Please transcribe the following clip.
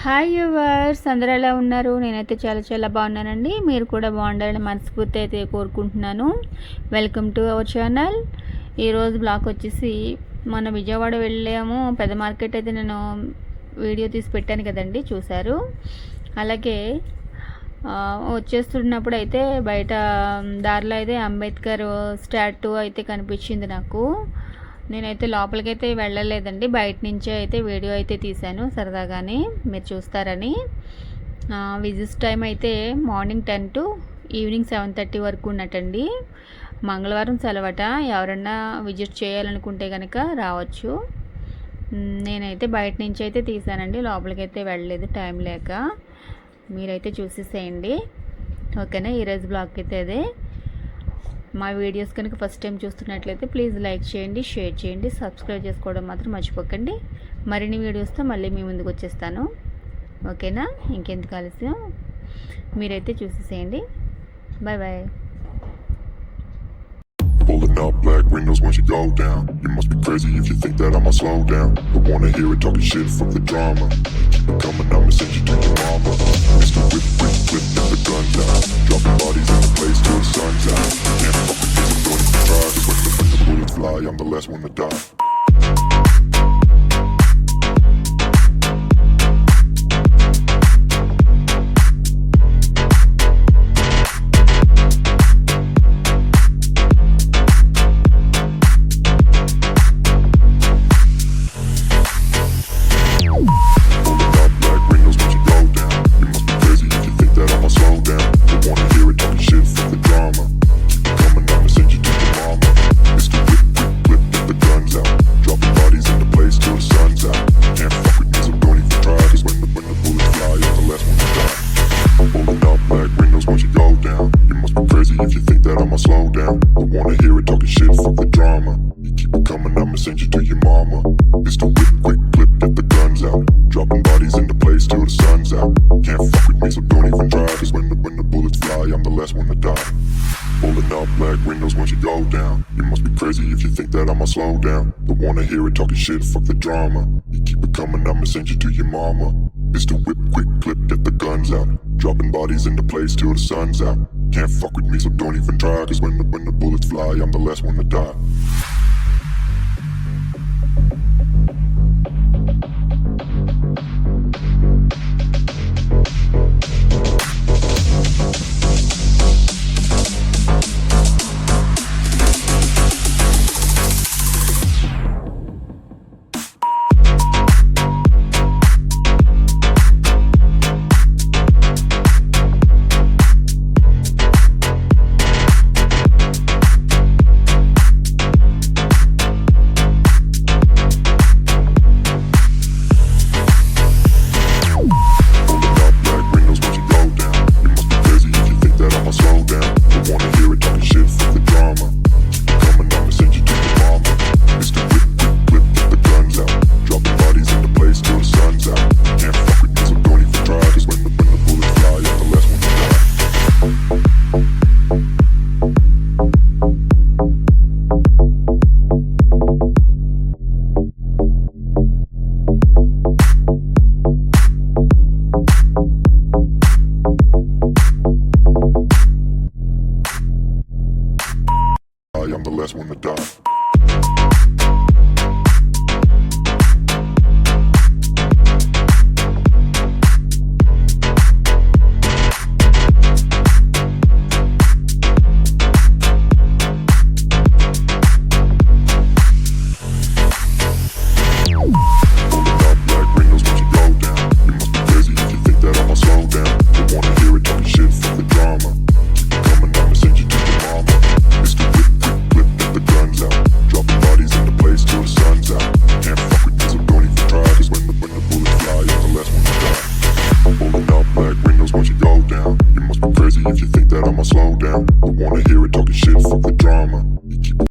Hi yours, అందరూ ఎలా ఉన్నారు? నేనైతే చాలా చాలా బాగున్నానండి. మీరు కూడా బాగుండాలని మనస్ఫూర్తి అయితే కోరుకుంటున్నాను. Welcome to our channel. ఈరోజు బ్లాగ్ వచ్చేసి మన విజయవాడ వెళ్ళాము. పెద్ద మార్కెట్ అయితే నేను వీడియో తీసి పెట్టాను కదండి, చూశారు. అలాగే వచ్చేస్తున్నప్పుడు అయితే బయట దారిలో అయితే అంబేద్కర్ స్టాట్యూ అయితే కనిపించింది నాకు. నేనైతే లోపలికైతే వెళ్ళలేదండి, బయట నుంచే అయితే వీడియో అయితే తీశాను సరదాగానే, మీరు చూస్తారని. విజిట్ టైం అయితే మార్నింగ్ 10 to ఈవినింగ్ 7:30 వరకు ఉన్నట్టండి. మంగళవారం సెలవట. ఎవరన్నా విజిట్ చేయాలనుకుంటే కనుక రావచ్చు. నేనైతే బయట నుంచి అయితే తీసానండి, లోపలికైతే వెళ్ళలేదు టైం లేక. మీరైతే చూసేసేయండి, ఓకేనా? ఈరోజు బ్లాగ్ అయితే అదే. మా వీడియోస్ కనుక ఫస్ట్ టైం చూస్తున్నట్లయితే ప్లీజ్ లైక్ చేయండి, షేర్ చేయండి, సబ్స్క్రైబ్ చేసుకోవడం మాత్రం మర్చిపోకండి. మరిన్ని వీడియోస్తో మళ్ళీ మీ ముందుకు వచ్చేస్తాను, ఓకేనా? ఇంకెందుకు ఆలస్యం, మీరైతే చూసేసేయండి. Bye bye. Pulling up black windows once you go down. You must be crazy if you think that I'ma slow down. Don't wanna hear it talking shit, fuck the drama. Keep it coming, I'ma send you to your mama. Mr. Whip, whip, whip, get the guns out. Dropping bodies in the place till the sun's out. Can't fuck with this, I'm going to try. Cause when the bullets fly, I'm the last one to die. If you think that I'ma slow down, don't wanna hear it talking shit, fuck the drama. You keep it coming, I'ma send you to your mama. Mr. Whip, quick clip, get the guns out. Dropping bodies in the place till the sun's out. Can't fuck with me, so don't even try. Cause when the bullets fly, I'm the last one to die. Pulling up black windows once you go down. You must be crazy if you think that I'ma slow down. Don't wanna hear it talking shit, fuck the drama. You keep it coming, I'ma send you to your mama. Mr. Whip, quick clip, get the guns out. Dropping bodies in the place till the sun's out. Can't fuck with me, so don't even try. Cause when the bullets fly, I'm the last one to die. I'm the last one to die. If you think that I'ma slow down, don't wanna hear it talking shit, fuck the drama.